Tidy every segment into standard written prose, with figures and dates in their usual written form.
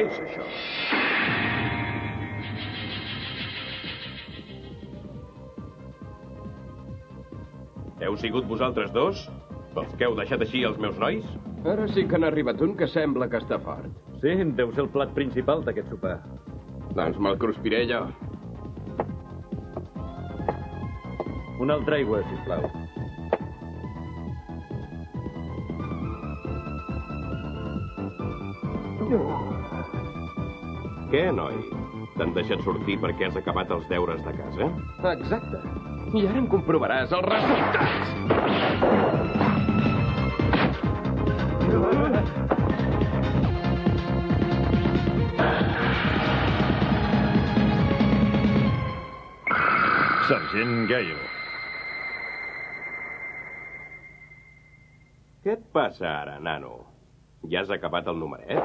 Què és això? Heu sigut vosaltres dos? Els que heu deixat així els meus nois? Ara sí que n'ha arribat un que sembla que està fort. Sí, deu ser el plat principal d'aquest sopar. Doncs me'l cruspiré jo. Una altra aigua, sisplau. Què, noi? T'han deixat sortir perquè has acabat els deures de casa? Exacte. I ara en comprovaràs els resultats. Sergent Gale. Què et passa ara, nano? Ja has acabat el numeret?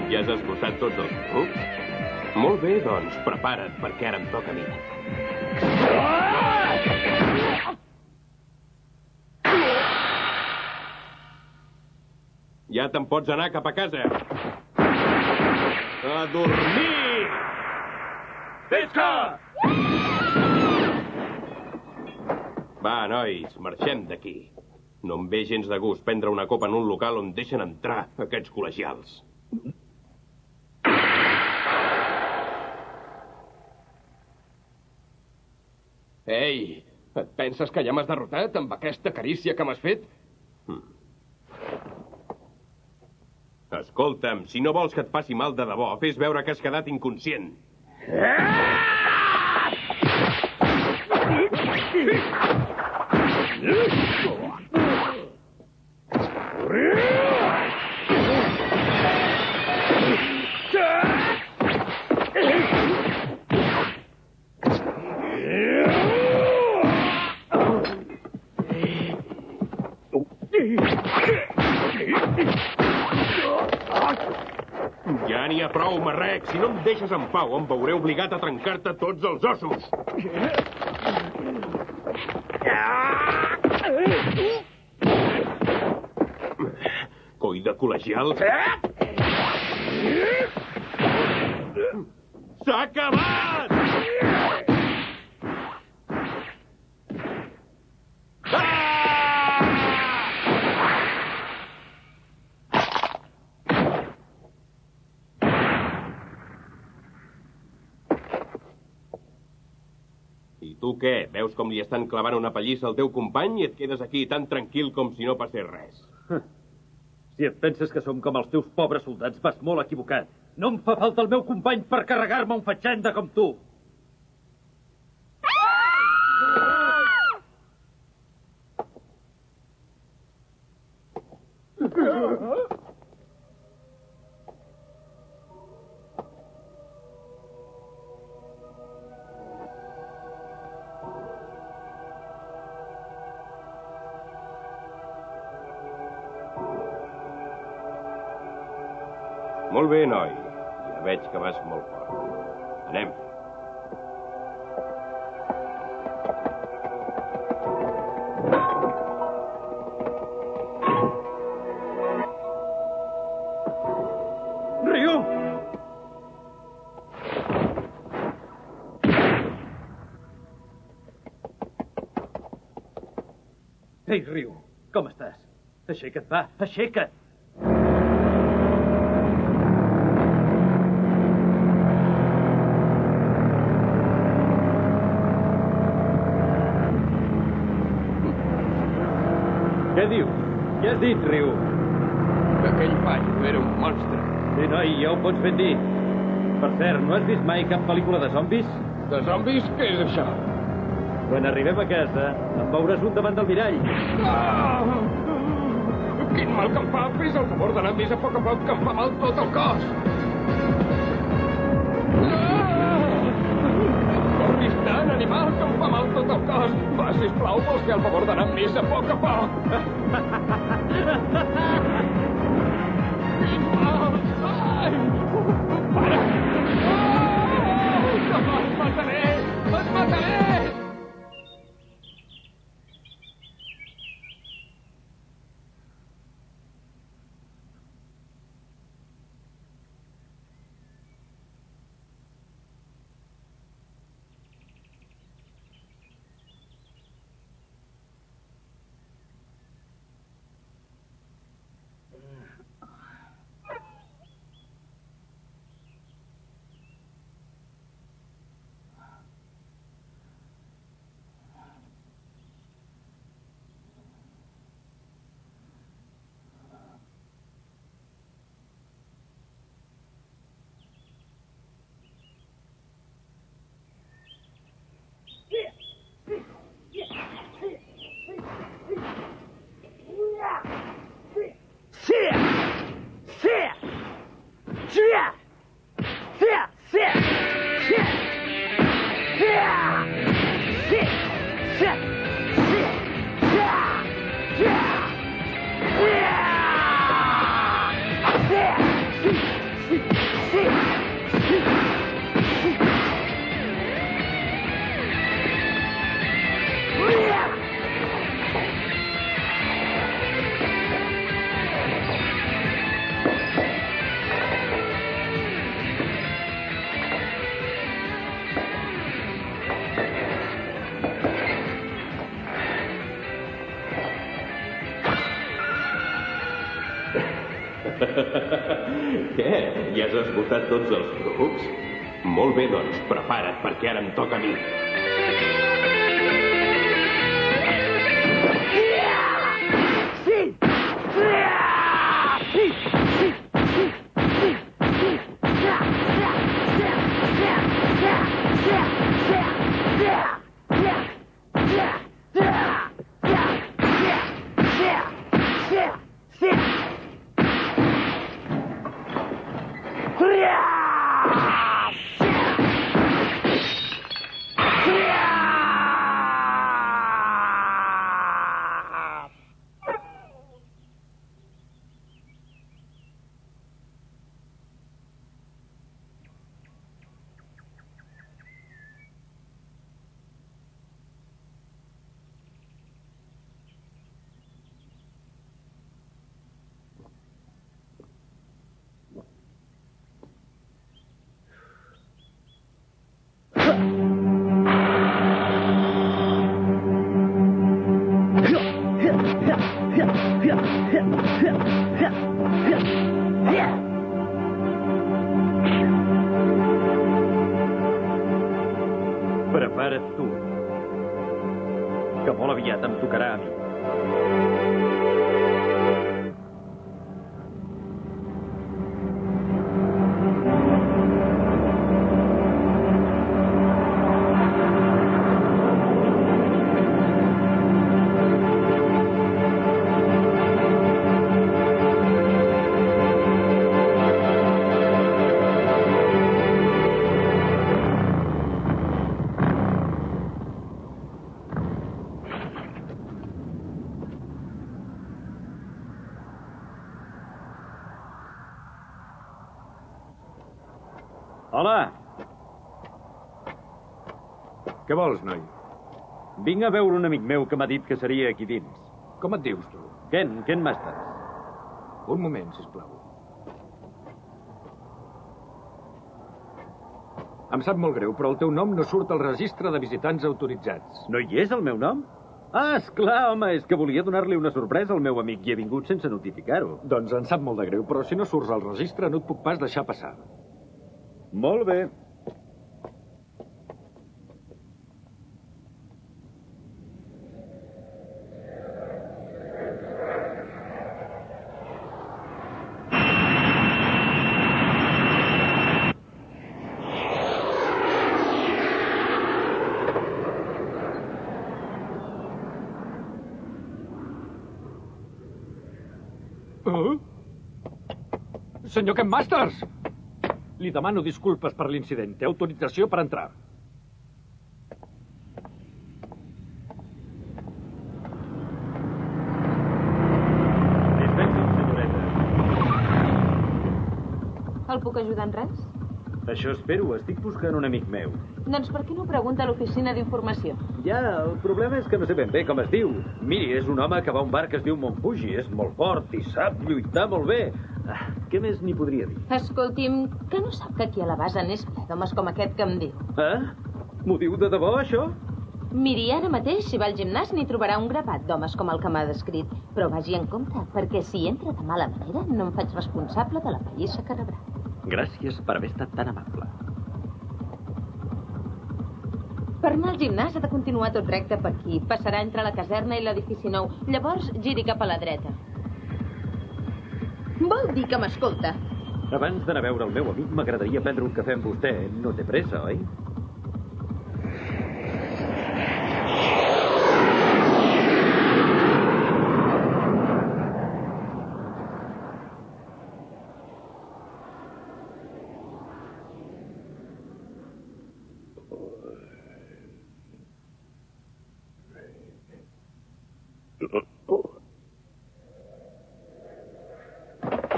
Ja has esgotat tots els trucs? Molt bé, doncs, prepara't, perquè ara em toca a mi. Ja te'n pots anar cap a casa. A dormir! Pesca! Va, nois, marxem d'aquí. No em ve gens de gust prendre una copa en un local on deixen entrar aquests col·legials. Ei, et penses que ja m'has derrotat amb aquesta carícia que m'has fet? Escolta'm, si no vols que et faci mal de debò, fes veure que has quedat inconscient. Ja n'hi ha prou, marrec. Si no em deixes en pau, em veuré obligat a trencar-te tots els ossos. Coi de col·legial. S'ha acabat! I tu què? Veus com li estan clavant una pallissa al teu company i et quedes aquí tan tranquil com si no passés res? Si et penses que som com els teus pobres soldats, vas molt equivocat. No em fa falta el meu company per carregar-me un fatxenda com tu. Molt bé, noi. Ja veig que vas molt fort. Anem. Ryu! Ei, Ryu, com estàs? Aixeca't, va, aixeca't! Què dius? Què has dit, Ryu? Que aquell paio era un monstre. Sí, noi, ja ho pots ben dir. Per cert, no has vist mai cap pel·lícula de zombis? De zombis? Què és això? Quan arribem a casa, en veuràs un davant del mirall. Ah! Quin mal que em fa! Fes el favor d'anar més a poc, que em fa mal tot el cos! Ah! Va, sisplau, vols fer el favor d'anar amb missa a poc a poc? Sisplau! Ai! Para! Oh! Et mataré! Et mataré! Què? Ja has esgotat tots els trucs? Molt bé, doncs, prepara't, perquè ara em toca a mi. Prepara't tu, que molt aviat em tocarà a mi. Hola! Què vols, noi? Vinc a veure un amic meu que m'ha dit que seria aquí dins. Com et dius, tu? Ken Masters. Un moment, sisplau. Em sap molt greu, però el teu nom no surt al registre de visitants autoritzats. No hi és el meu nom? Ah, esclar, home, és que volia donar-li una sorpresa al meu amic i he vingut sense notificar-ho. Doncs em sap molt de greu, però si no surts al registre no et puc pas deixar passar. Molt bé. Senyor Ken Masters! Li demano disculpes per l'incident. Té autorització per entrar. puc ajudar en res? Això espero, estic buscant un amic meu. Doncs per què no pregunta a l'oficina d'informació? Ja, el problema és que no sé ben bé com es diu. Miri, és un home que va a un bar que es diu Montfuji, és molt fort i sap lluitar molt bé. Què més n'hi podria dir? Escolti'm, que no sap que aquí a la base n'és ple d'homes com aquest que em diu. M'ho diu de debò, això? Miri, ara mateix, si va al gimnàs, n'hi trobarà un grapat d'homes com el que m'ha descrit. Però vagi en compte, perquè si entra de mala manera, no em faig responsable de la pallissa que rebrà. Gràcies per haver estat tan amable. Per anar al gimnàs ha de continuar tot recte per aquí. Passarà entre la caserna i l'edifici nou. Llavors giri cap a la dreta. Vol dir que m'escolta? Abans d'anar a veure el meu amic, m'agradaria prendre un cafè amb vostè. No té pressa, oi?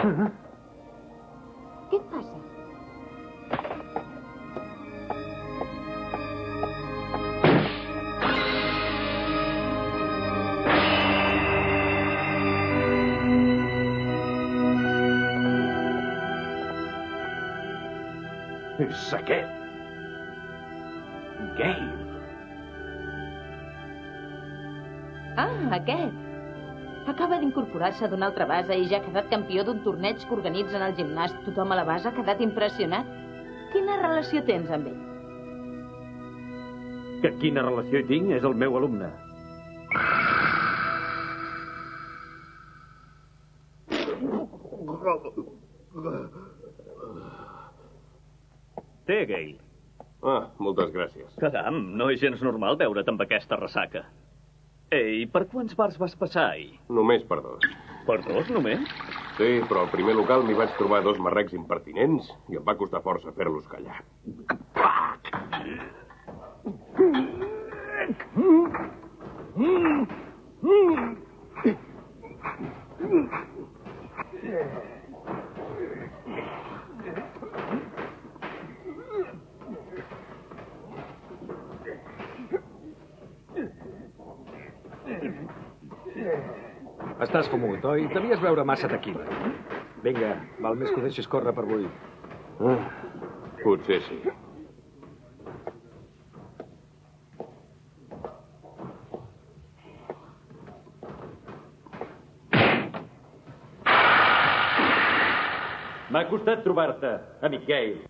Què et passa? És aquest. Gale. Aquest. Acaba d'incorporar-se d'una altra base i ja ha quedat campió d'un torneig que organitzen al gimnàs. Tothom a la base ha quedat impressionat. Quina relació tens amb ell? Que quina relació hi tinc? És el meu alumne. Té, Gale. Moltes gràcies. Caram, no és gens normal veure't amb aquesta ressaca. Ei, per quants bars vas passar ahir? Només per 2. Per 2, només? Sí, però al primer local m'hi vaig trobar 2 marrecs impertinents i em va costar força fer-los callar. Estàs fumut, oi? Devies beure massa tequila. Vinga, val més que ho deixis córrer per avui. Potser sí. M'ha costat trobar-te, amic Gale.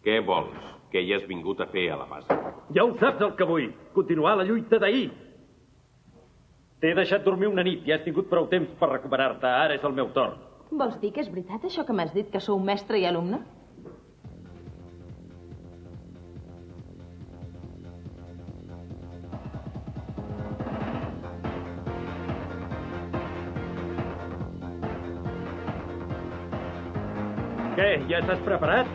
Què vols? Què hi has vingut a fer a la base? Ja ho saps el que vull. Continuar la lluita d'ahir. T'he deixat dormir una nit i has tingut prou temps per recuperar-te. Ara és el meu torn. Vols dir que és veritat això que m'has dit, que sou mestre i alumne? Què, ja estàs preparat?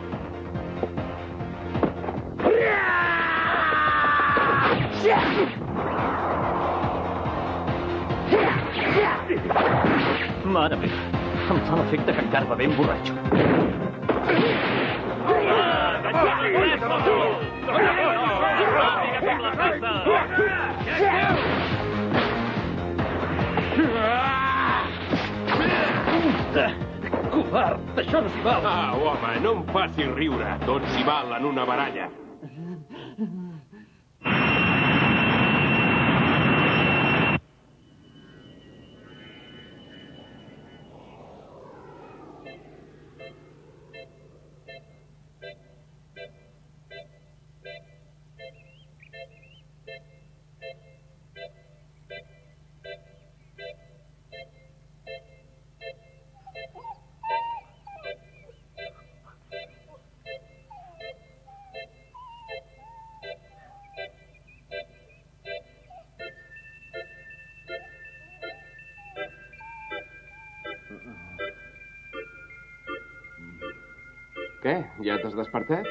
Mare meva, em fa l'efecte que encara va ben borratxo. Covard, això no s'hi val. Home, no em facis riure. Tot s'hi val en una baralla. Què? Ja t'has despertat?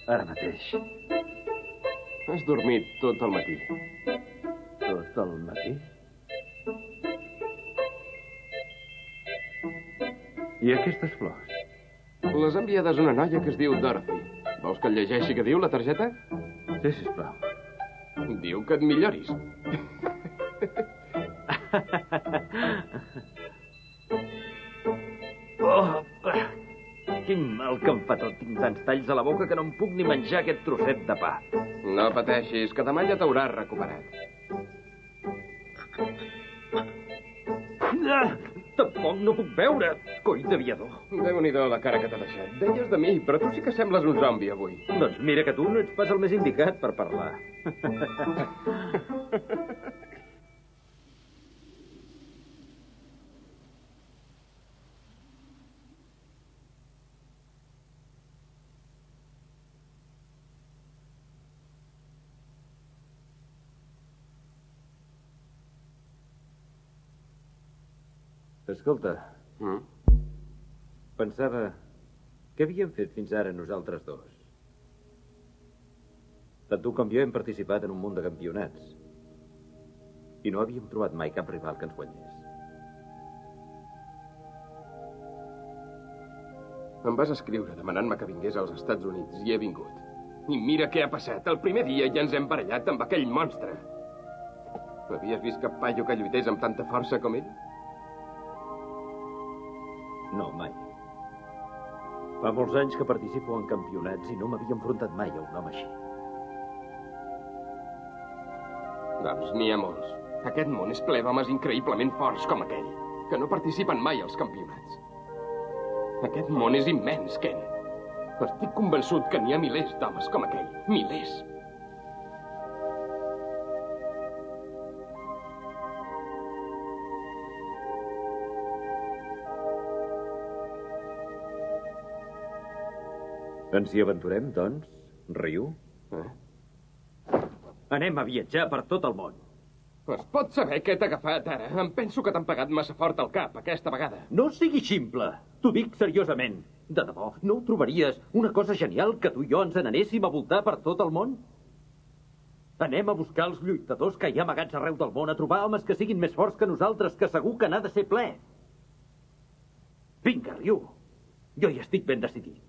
Ara mateix. Has dormit tot el matí. Tot el matí? I aquestes flors? Les ha enviades una noia que es diu Dorothy. Vols que et llegeixi què diu la targeta? Sí, sisplau. Diu que et milloris. Oh, quin mal que em fa tot. Tinc tants talls a la boca que no em puc ni menjar aquest trosset de pa. No pateixis, que demà ja t'hauràs recuperat. Tampoc no puc veure, coi d'aviador. Déu-n'hi-do la cara que t'ha deixat. Deies de mi, però tu sí que sembles un zombi avui. Doncs mira que tu no ets pas el més indicat per parlar. Escolta, pensava... Què havíem fet fins ara nosaltres dos? Tant tu com jo hem participat en un munt de campionats. I no havíem trobat mai cap rival que ens guanyés. Em vas escriure demanant-me que vingués als Estats Units i he vingut. I mira què ha passat. El primer dia ja ens hem barallat amb aquell monstre. Havies vist cap paio que lluités amb tanta força com ell? No, mai. Fa molts anys que participo en campionats i no m'havia enfrontat mai a un home així. Doncs n'hi ha molts. Aquest món és ple d'homes increïblement forts com aquell, que no participen mai als campionats. Aquest món és immens, Ken. Estic convençut que n'hi ha milers d'homes com aquell. Milers. Ens hi aventurem, doncs, Ryu? Anem a viatjar per tot el món. Es pot saber què t'ha agafat ara? Em penso que t'han pegat massa fort al cap aquesta vegada. No siguis ximple. T'ho dic seriosament. De debò, no ho trobaries una cosa genial que tu i jo ens n'anéssim a voltar per tot el món? Anem a buscar els lluitadors que hi ha amagats arreu del món, a trobar homes que siguin més forts que nosaltres, que segur que n'ha de ser ple. Vinga, Ryu. Jo hi estic ben decidit.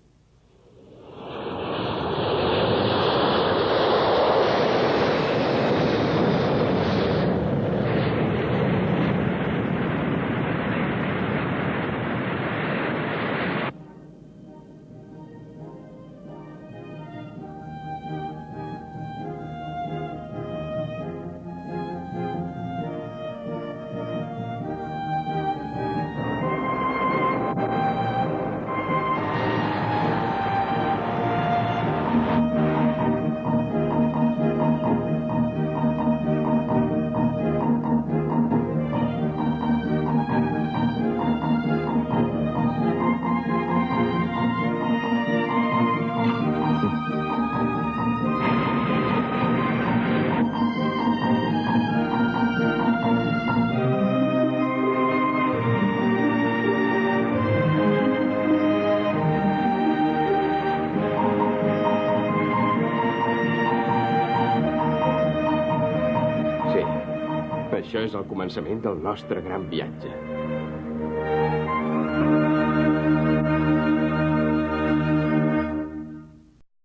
Això és el començament del nostre gran viatge.